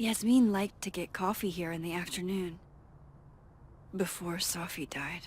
Yasmin liked to get coffee here in the afternoon. Before Sophie died.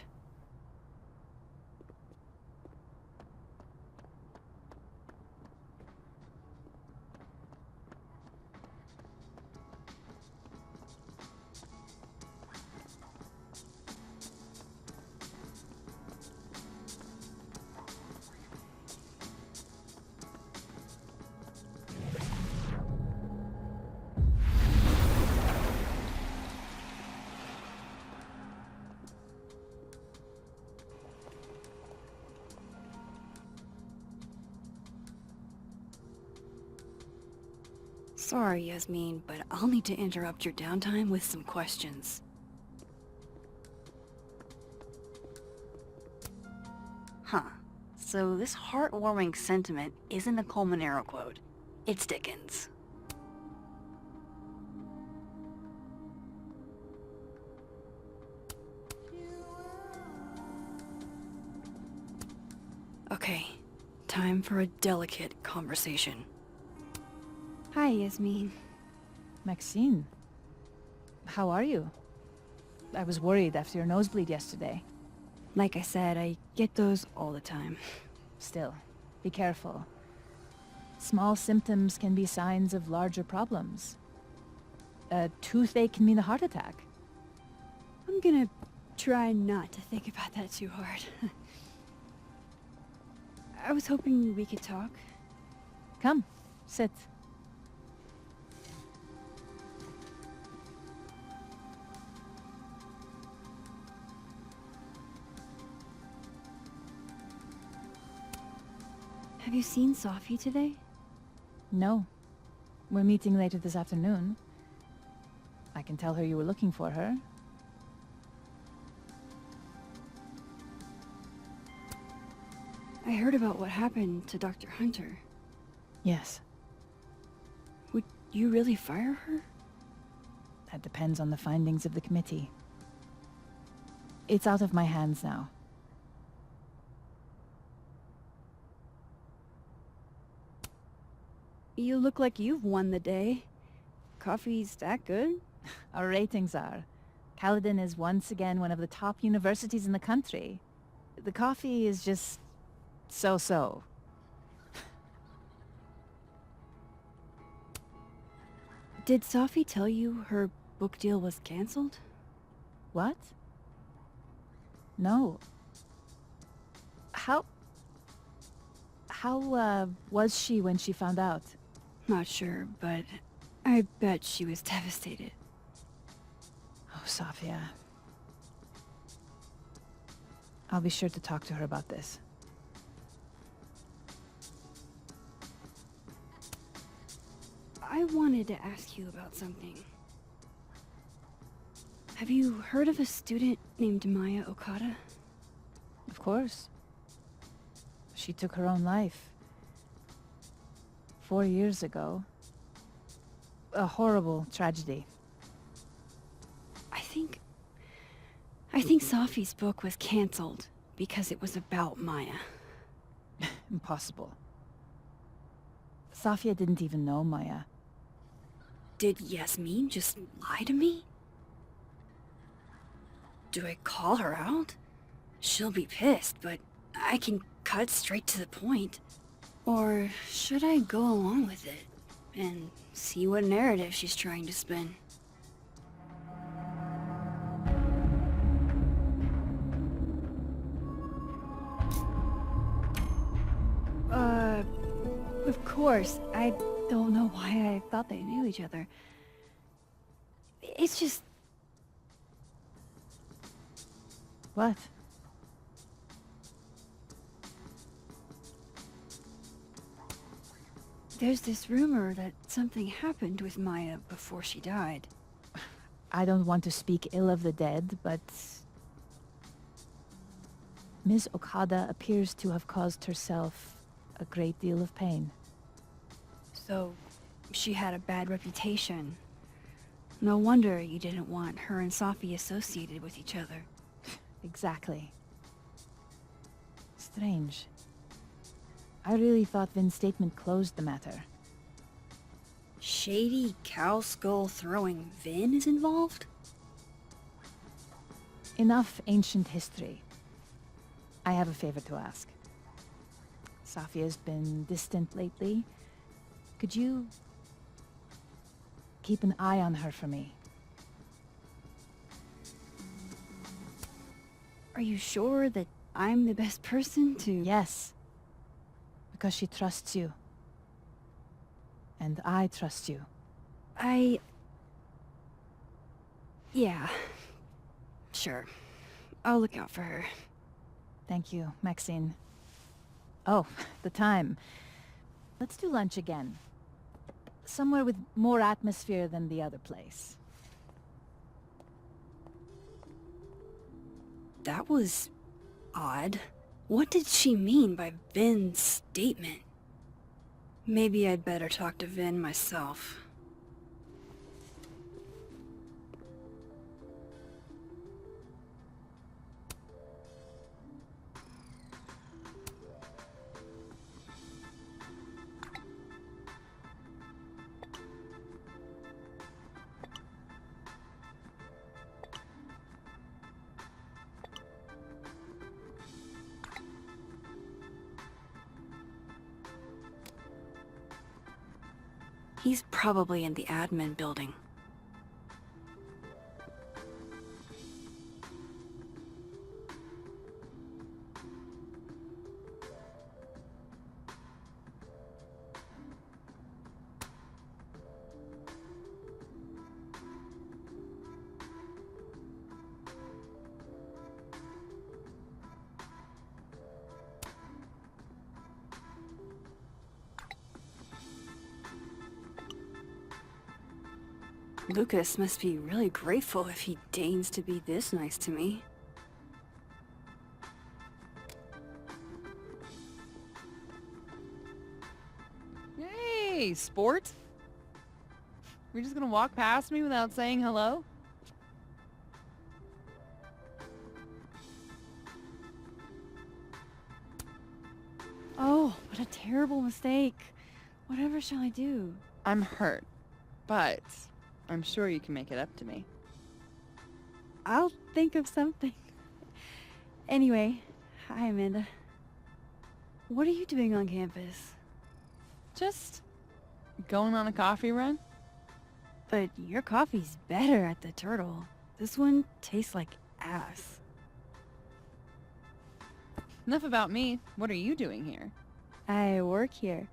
Sorry, Yasmin, but I'll need to interrupt your downtime with some questions. Huh. So this heartwarming sentiment isn't a Colmenero quote. It's Dickens. Okay, time for a delicate conversation. Hi, Yasmin. Maxine, how are you? I was worried after your nosebleed yesterday. Like I said, I get those all the time. Still, be careful. Small symptoms can be signs of larger problems. A toothache can mean a heart attack. I'm gonna try not to think about that too hard. I was hoping we could talk. Come, sit. Have you seen Sophie today? No. We're meeting later this afternoon. I can tell her you were looking for her. I heard about what happened to Dr. Hunter. Yes. Would you really fire her? That depends on the findings of the committee. It's out of my hands now. You look like you've won the day. Coffee's that good? Our ratings are. Caledon is once again one of the top universities in the country. The coffee is just so-so. Did Sophie tell you her book deal was cancelled? What? No. How was she when she found out? Not sure, but I bet she was devastated. Oh, Sophia. I'll be sure to talk to her about this. I wanted to ask you about something. Have you heard of a student named Maya Okada? Of course. She took her own life. 4 years ago. A horrible tragedy. I think Sophie's book was cancelled because it was about Maya. Impossible. Sophia didn't even know Maya. Did Yasmin just lie to me? Do I call her out? She'll be pissed, but I can cut straight to the point. Or should I go along with it and see what narrative she's trying to spin? Of course. I don't know why I thought they knew each other. It's just... What? There's this rumor that something happened with Maya before she died. I don't want to speak ill of the dead, but... Ms. Okada appears to have caused herself a great deal of pain. So, she had a bad reputation. No wonder you didn't want her and Sophie associated with each other. Exactly. Strange. I really thought Vin's statement closed the matter. shady cow skull throwing Vihn is involved? Enough ancient history. I have a favor to ask. Safia's been distant lately. Could you keep an eye on her for me? Are you sure that I'm the best person to... Yes. Because she trusts you. And I trust you. Yeah. Sure. I'll look out for her. Thank you, Maxine. Oh, the time. Let's do lunch again. Somewhere with more atmosphere than the other place. That was... odd. What did she mean by Vihn's statement? Maybe I'd better talk to Vihn myself. He's probably in the admin building. Lucas must be really grateful if he deigns to be this nice to me. Hey, sport. You're just gonna walk past me without saying hello? Oh, what a terrible mistake. Whatever shall I do? I'm hurt, but I'm sure you can make it up to me. I'll think of something. Anyway, hi Amanda. What are you doing on campus? Just going on a coffee run? But your coffee's better at the Turtle. This one tastes like ass. Enough about me. What are you doing here? I work here.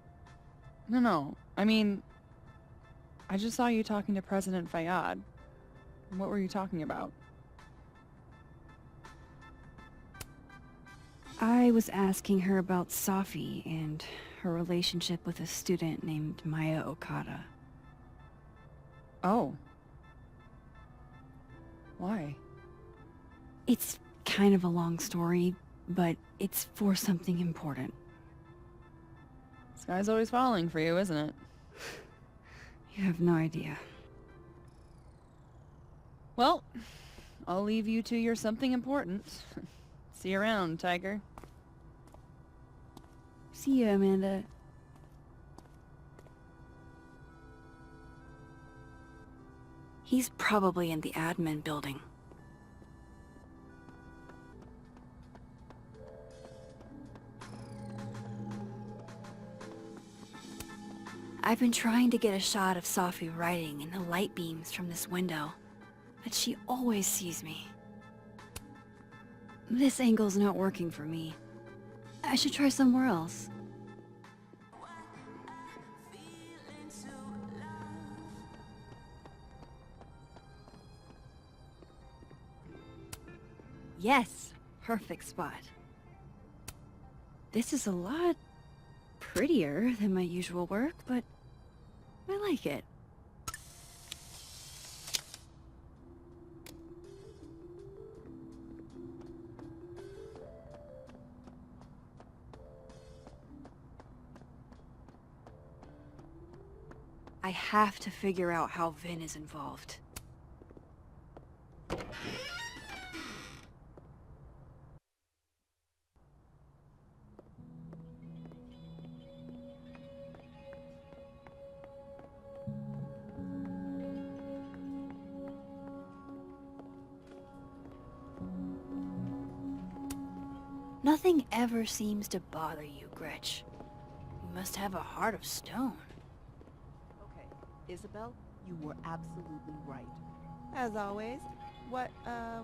No. I mean, I just saw you talking to President Fayyad. What were you talking about? I was asking her about Safi and her relationship with a student named Maya Okada. Oh. Why? It's kind of a long story, but it's for something important. This guy's always falling for you, isn't it? You have no idea. Well, I'll leave you to your something important. See you around, Tiger. See you, Amanda. He's probably in the admin building. I've been trying to get a shot of Safi writing in the light beams from this window, but she always sees me. This angle's not working for me. I should try somewhere else. Yes, perfect spot. This is a lot prettier than my usual work, but I like it. I have to figure out how Vihn is involved. Nothing ever seems to bother you, Gretch. You must have a heart of stone. Okay, Isabel, you were absolutely right. As always. What,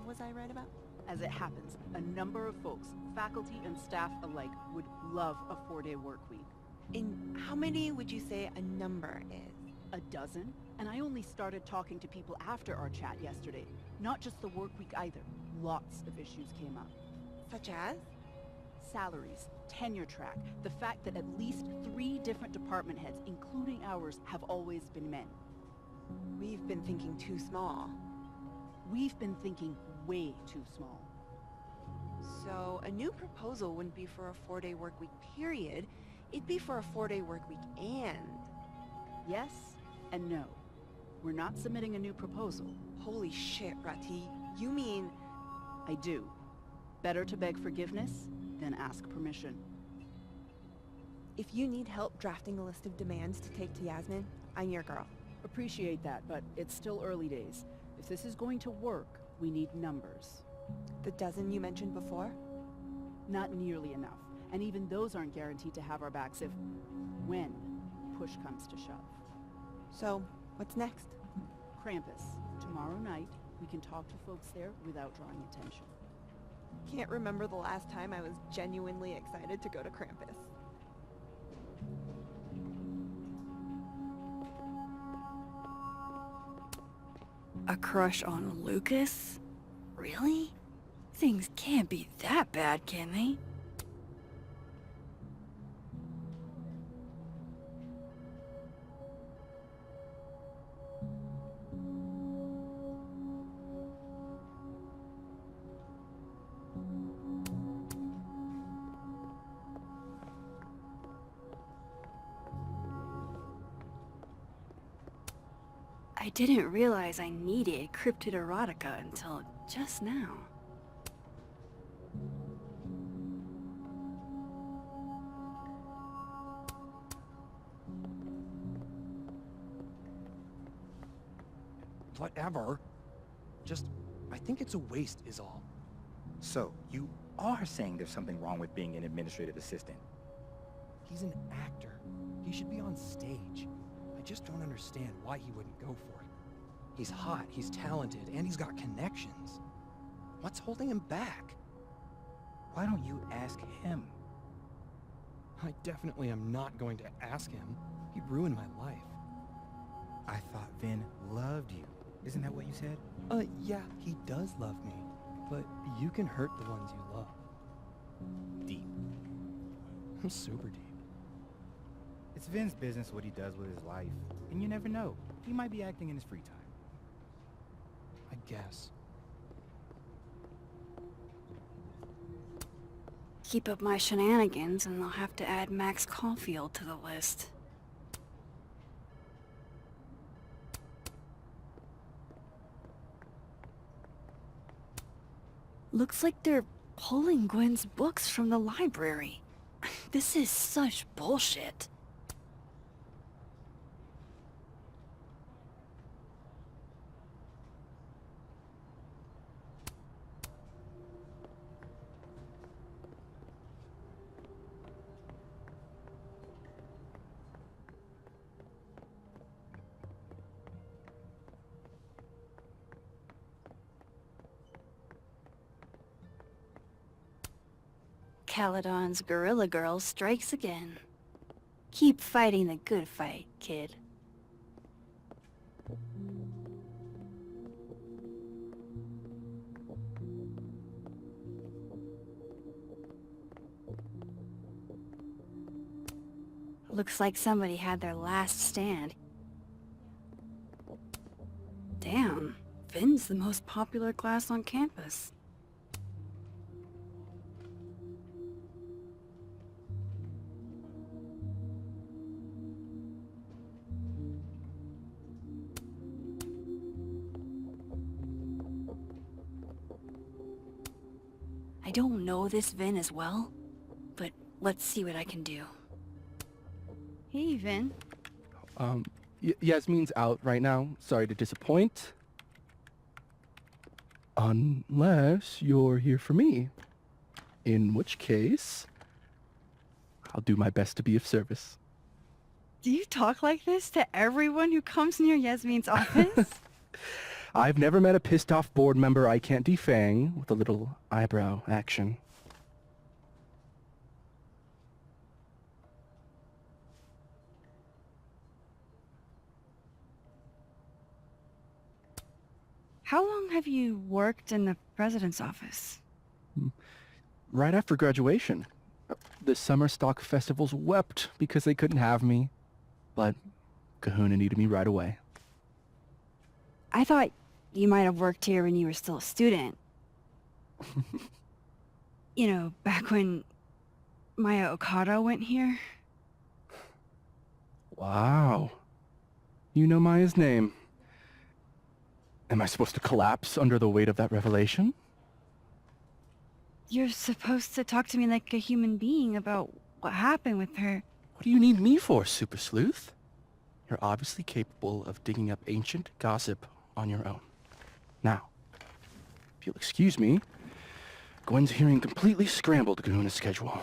was I right about? As it happens, a number of folks, faculty and staff alike, would love a 4-day work week. In how many would you say a number is? A dozen? And I only started talking to people after our chat yesterday. Not just the work week either. Lots of issues came up. Such as? Salaries, tenure track, the fact that at least 3 different department heads, including ours, have always been men. We've been thinking too small. We've been thinking way too small. So a new proposal wouldn't be for a 4-day work week period. It'd be for a 4-day work week and... Yes and no. We're not submitting a new proposal. Holy shit, Rati. You mean... I do. Better to beg forgiveness than ask permission. If you need help drafting a list of demands to take to Yasmin, I'm your girl. Appreciate that, but it's still early days. If this is going to work, we need numbers. The dozen you mentioned before? Not nearly enough. And even those aren't guaranteed to have our backs if... when push comes to shove. So, what's next? Krampus. Tomorrow night, we can talk to folks there without drawing attention. Can't remember the last time I was genuinely excited to go to Krampus. A crush on Lucas? Really? Things can't be that bad, can they? I didn't realize I needed cryptid erotica until just now. Whatever. Just, I think it's a waste is all. So, you are saying there's something wrong with being an administrative assistant? He's an actor. He should be on stage. I just don't understand why he wouldn't go for it. He's hot, he's talented, and he's got connections. What's holding him back? Why don't you ask him? I definitely am not going to ask him. He ruined my life. I thought Vihn loved you. Isn't that what you said? Yeah, he does love me. But you can hurt the ones you love. Deep. Super deep. It's Vihn's business what he does with his life. And you never know. He might be acting in his free time. I guess. Keep up my shenanigans and I'll have to add Max Caulfield to the list. Looks like they're pulling Gwen's books from the library. This is such bullshit. Caledon's Gorilla Girl strikes again. Keep fighting the good fight, kid. Looks like somebody had their last stand. Damn, Vihn's the most popular class on campus. I don't know this Vihn as well, but let's see what I can do. Hey, Vihn. Yasmin's out right now. Sorry to disappoint. Unless you're here for me. In which case, I'll do my best to be of service. Do you talk like this to everyone who comes near Yasmin's office? I've never met a pissed-off board member I can't defang with a little eyebrow action. How long have you worked in the president's office? Right after graduation. The summer stock festivals wept because they couldn't have me. But Kahuna needed me right away. I thought you might have worked here when you were still a student. You know, back when Maya Okada went here. Wow. You know Maya's name. Am I supposed to collapse under the weight of that revelation? You're supposed to talk to me like a human being about what happened with her. What do you need me for, Super Sleuth? You're obviously capable of digging up ancient gossip on your own. Now, if you'll excuse me, Gwen's hearing completely scrambled Kahuna's schedule.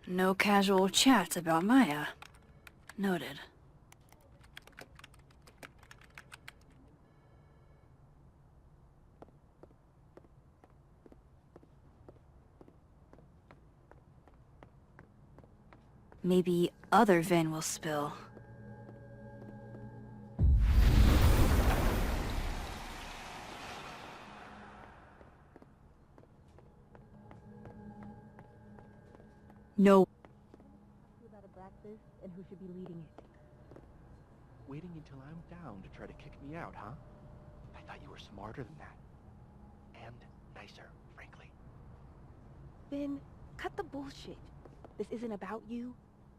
No casual chats about Maya. Noted. Maybe other Vihn will spill. No. About Abraxas and who should be leading it. Waiting until I'm down to try to kick me out, huh? I thought you were smarter than that. And nicer, frankly. Vihn, cut the bullshit. This isn't about you.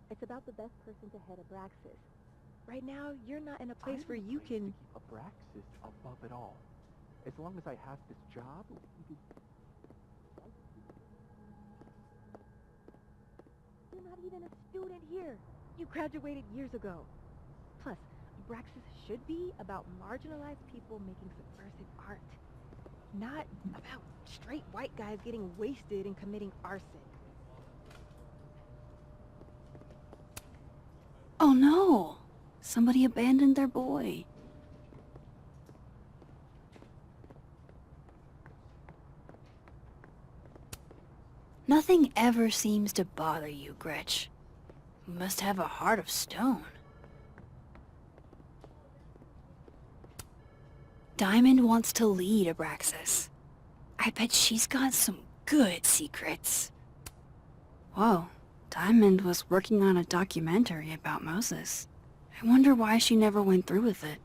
It's about the best person to head Abraxas. Right now, you're not in a place where you can... keep Abraxas above it all. As long as I have this job, we could... You're not even a student here. You graduated years ago. Plus, Abraxas should be about marginalized people making subversive art. Not about straight white guys getting wasted and committing arson. Oh no! Somebody abandoned their boy. Nothing ever seems to bother you, Gretch. You must have a heart of stone. Diamond wants to lead Abraxas. I bet she's got some good secrets. Whoa. Diamond was working on a documentary about Moses. I wonder why she never went through with it.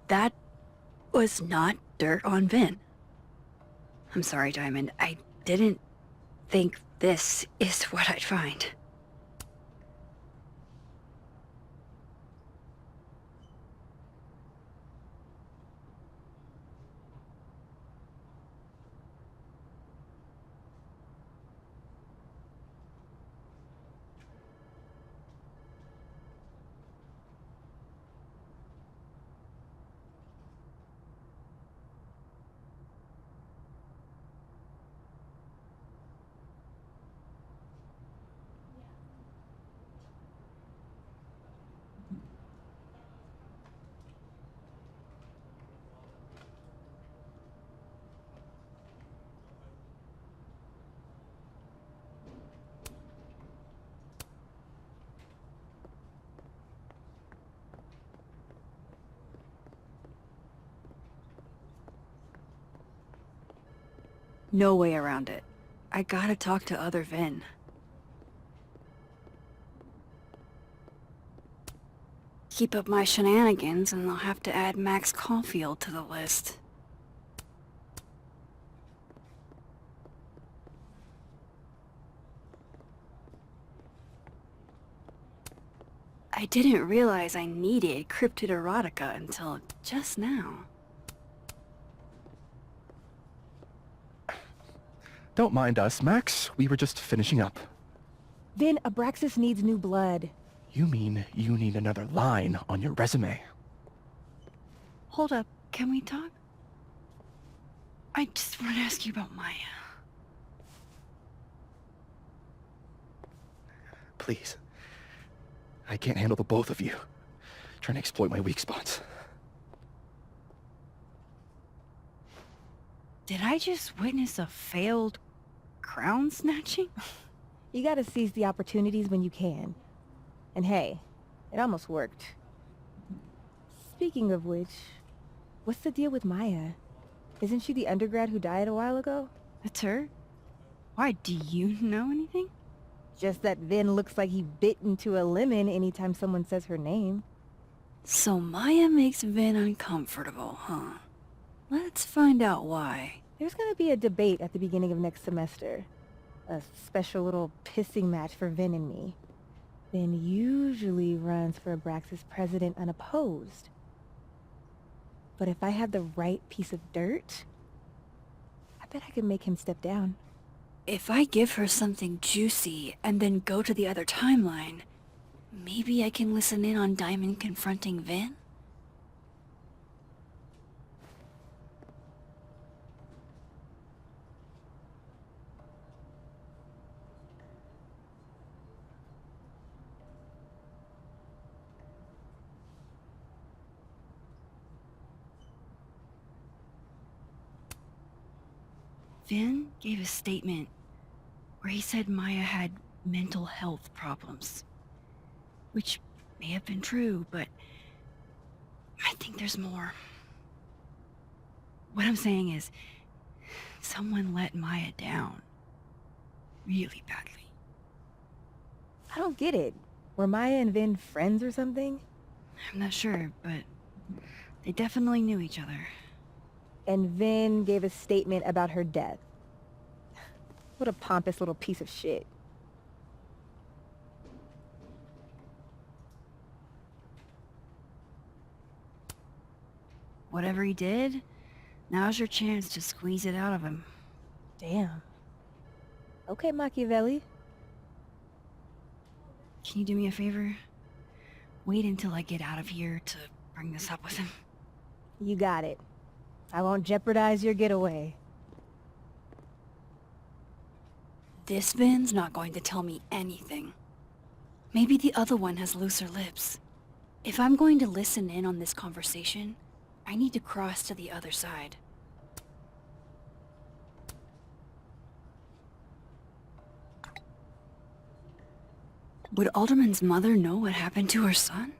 That was not dirt on Vihn. I'm sorry, Diamond. I didn't think this is what I'd find. No way around it. I gotta talk to other Vihn. Keep up my shenanigans and I'll have to add Max Caulfield to the list. I didn't realize I needed cryptid erotica until just now. Don't mind us, Max. We were just finishing up. Vihn, Abraxas needs new blood. You mean you need another line on your resume? Hold up, can we talk? I just want to ask you about Maya. Please. I can't handle the both of you. Trying to exploit my weak spots. Did I just witness a failed crown snatching? You gotta seize the opportunities when you can. And hey, it almost worked. Speaking of which, what's the deal with Maya? Isn't she the undergrad who died a while ago? That's her? Why, do you know anything? Just that Vihn looks like he bit into a lemon anytime someone says her name. So Maya makes Vihn uncomfortable, huh? Let's find out why. There's gonna be a debate at the beginning of next semester. A special little pissing match for Vihn and me. Vihn usually runs for Abraxas president unopposed. But if I had the right piece of dirt, I bet I could make him step down. If I give her something juicy and then go to the other timeline, maybe I can listen in on Diamond confronting Vihn? Vihn gave a statement where he said Maya had mental health problems. Which may have been true, but I think there's more. What I'm saying is, someone let Maya down. Really badly. I don't get it. Were Maya and Vihn friends or something? I'm not sure, but they definitely knew each other. And Vihn gave a statement about her death. What a pompous little piece of shit. Whatever he did, now's your chance to squeeze it out of him. Damn. Okay, Machiavelli. Can you do me a favor? Wait until I get out of here to bring this up with him. You got it. I won't jeopardize your getaway. This Vihn's not going to tell me anything. Maybe the other one has looser lips. If I'm going to listen in on this conversation, I need to cross to the other side. Would Alderman's mother know what happened to her son?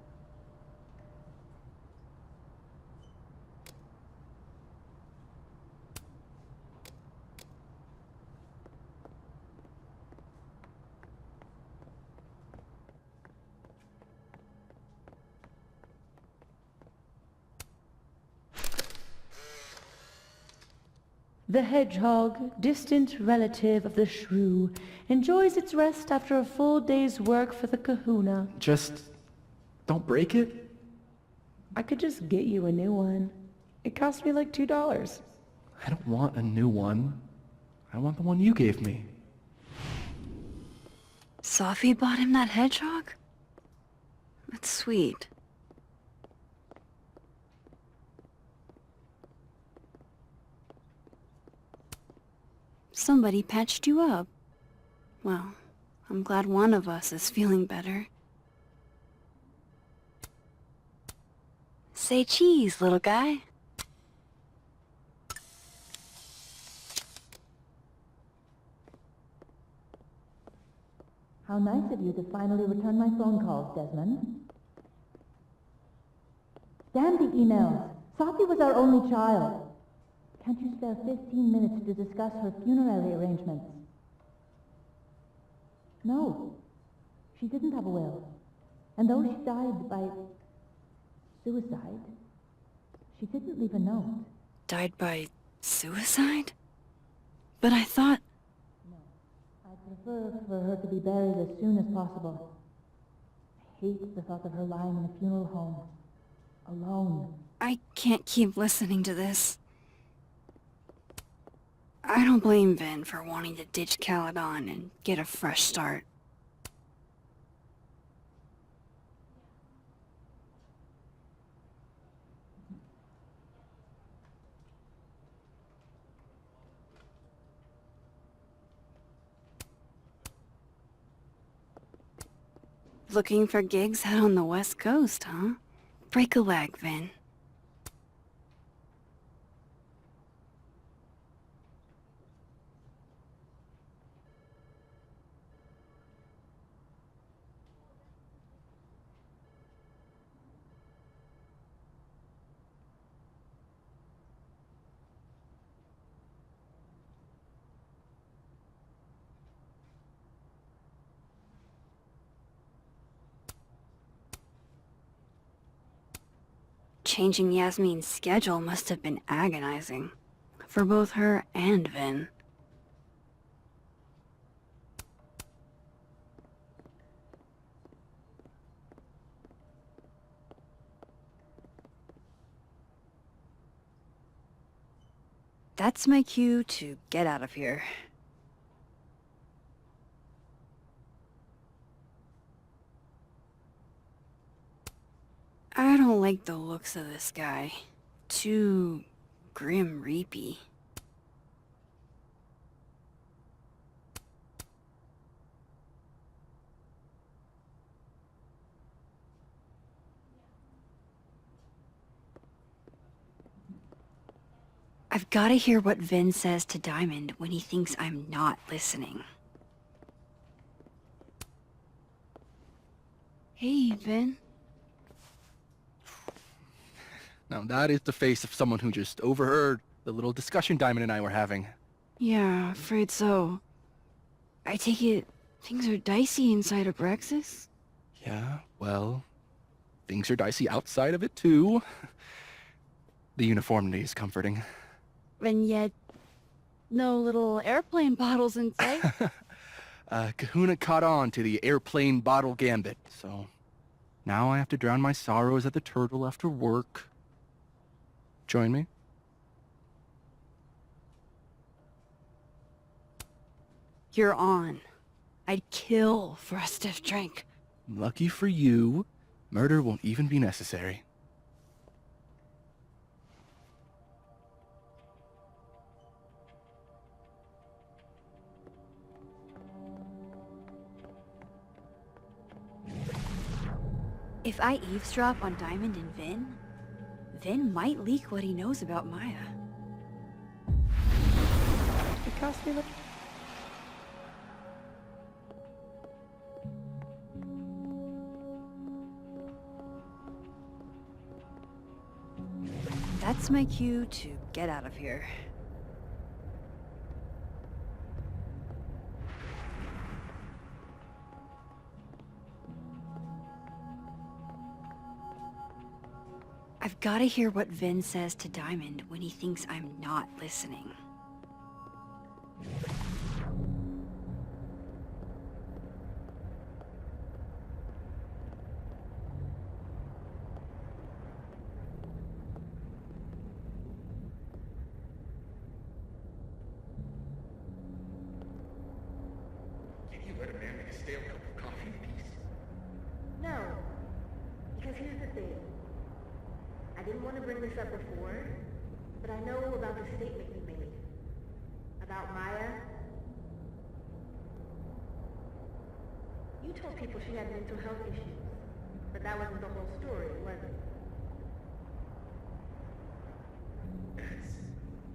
The hedgehog, distant relative of the shrew, enjoys its rest after a full day's work for the kahuna. Just don't break it? I could just get you a new one. It cost me like $2. I don't want a new one. I want the one you gave me. Safi bought him that hedgehog? That's sweet. Somebody patched you up. Well, I'm glad one of us is feeling better. Say cheese, little guy. How nice of you to finally return my phone calls, Desmond. Damn the emails. Safi was our only child. Can't you spare 15 minutes to discuss her funerary arrangements? No. She didn't have a will. And though she died by suicide, she didn't leave a note. Died by suicide? But I thought... No. I prefer for her to be buried as soon as possible. I hate the thought of her lying in a funeral home. Alone. I can't keep listening to this. I don't blame Vihn for wanting to ditch Caledon and get a fresh start. Looking for gigs out on the West Coast, huh? Break a leg, Vihn. Changing Yasmin's schedule must have been agonizing. For both her and Vihn. That's my cue to get out of here. I don't like the looks of this guy. Too grim reapy. I've got to hear what Vihn says to Diamond when he thinks I'm not listening. Hey, Vihn. Now that is the face of someone who just overheard the little discussion Diamond and I were having. Yeah, afraid so. I take it things are dicey inside of Brexis? Yeah, well, things are dicey outside of it too. The uniformity is comforting. And yet, no little airplane bottles in sight. Kahuna caught on to the airplane bottle gambit, so now I have to drown my sorrows at the Turtle after work. Join me? You're on. I'd kill for a stiff drink. Lucky for you, murder won't even be necessary. If I eavesdrop on Diamond and Vihn, Vihn might leak what he knows about Maya. It cost me the... That's my cue to get out of here. I've got to hear what Vihn says to Diamond when he thinks I'm not listening. Can you let a man make a stale cup of coffee in peace? No. Because here's the thing. I didn't want to bring this up before, but I know about the statement you made. About Maya. You told people she had mental health issues, but that wasn't the whole story, was it? That's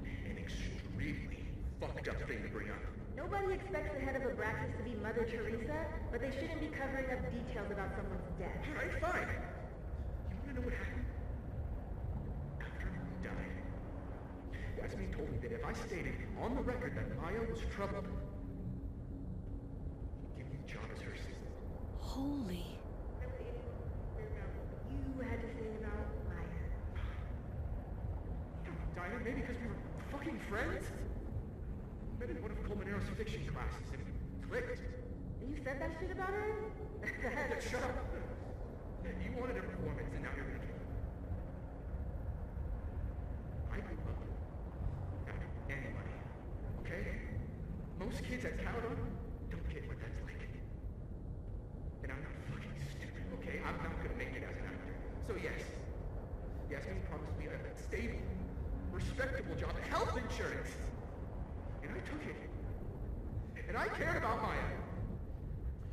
an extremely fucked up thing to bring up. Nobody expects the head of Abraxas to be Mother Teresa, but they shouldn't be covering up details about someone's death. Alright, fine. You wanna know what happened? After Mom died, Yasmin told me that if I stated on the record that Maya was troubled, he'd give me the job as her assistant. Holy. You had to say about Maya. Dinah, maybe because we were fucking friends? Met in one of Colmenaro's fiction classes and clicked. You said that shit about her? Yeah, shut up. You wanted a performance and now you're gonna get it. I grew up without anybody, okay? Most kids at Caledon don't get what that's like. And I'm not fucking stupid, okay? I'm not gonna make it as an actor. So yes, Yasmin promised me a stable, respectable job, health insurance. And I took it. And I cared about Maya.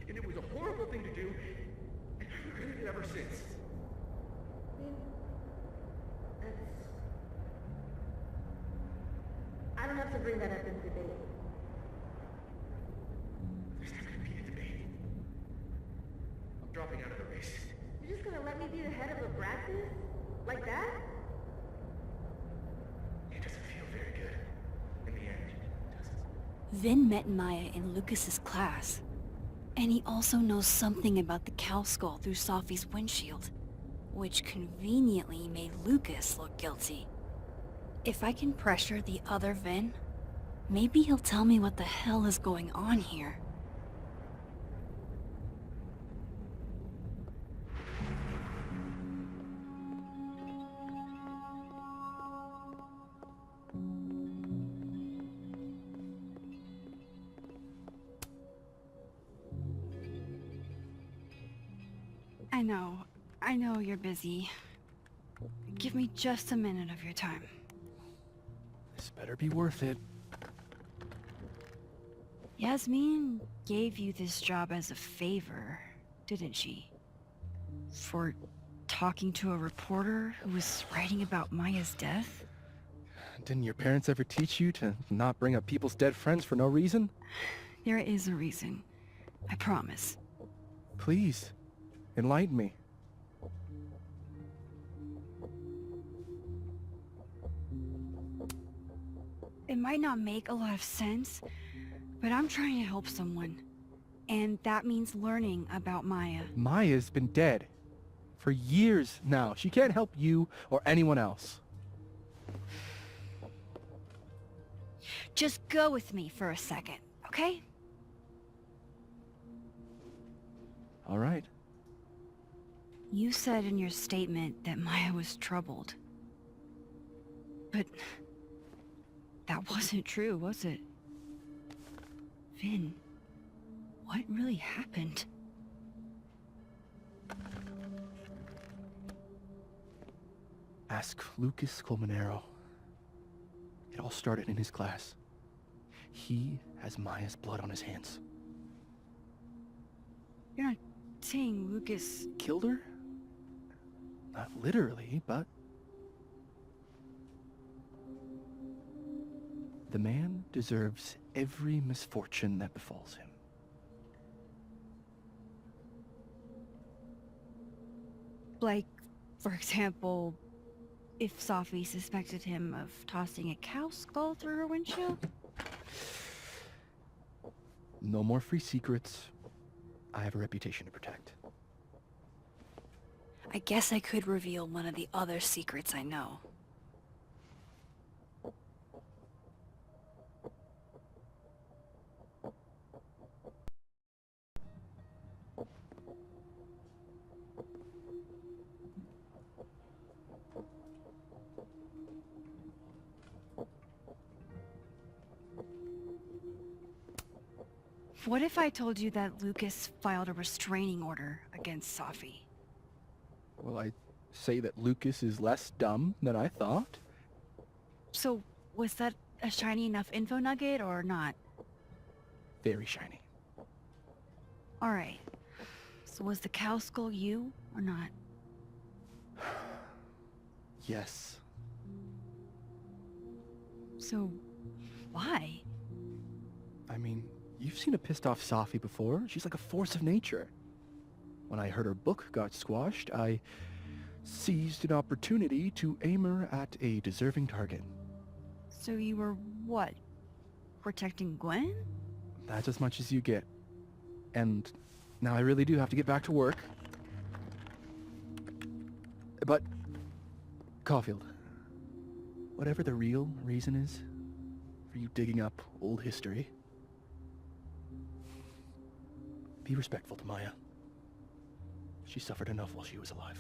And it was a horrible thing to do. I've hated it ever since. I don't have to bring that up in debate. There's not gonna be a debate. I'm dropping out of the race. You're just gonna let me be the head of a practice? Like that? It doesn't feel very good. In the end, does it? Vihn met Maya in Lucas's class. And he also knows something about the cow skull through Sophie's windshield, which conveniently made Lucas look guilty. If I can pressure the other Vihn, maybe he'll tell me what the hell is going on here. I know you're busy. Give me just a minute of your time. This better be worth it. Yasmin gave you this job as a favor, didn't she? For talking to a reporter who was writing about Maya's death? Didn't your parents ever teach you to not bring up people's dead friends for no reason? There is a reason. I promise. Please, enlighten me. It might not make a lot of sense, but I'm trying to help someone. And that means learning about Maya. Maya's been dead for years now. She can't help you or anyone else. Just go with me for a second, okay? All right. You said in your statement that Maya was troubled. But that wasn't true, was it? Vihn, what really happened? Ask Lucas Colmenero. It all started in his class. He has Maya's blood on his hands. You're not saying Lucas Killed her? Not literally, but... The man deserves every misfortune that befalls him. Like, for example, if Sophie suspected him of tossing a cow skull through her windshield? No more free secrets. I have a reputation to protect. I guess I could reveal one of the other secrets I know. What if I told you that Lucas filed a restraining order against Sophie? Well, I say that Lucas is less dumb than I thought. So, was that a shiny enough info nugget or not? Very shiny. Alright. So was the cow skull you or not? Yes. So, why? I mean, you've seen a pissed off Sophie before. She's like a force of nature. When I heard her book got squashed, I seized an opportunity to aim her at a deserving target. So you were, what, protecting Gwen? That's as much as you get. And now I really do have to get back to work. But, Caulfield, whatever the real reason is for you digging up old history, be respectful to Maya. She suffered enough while she was alive.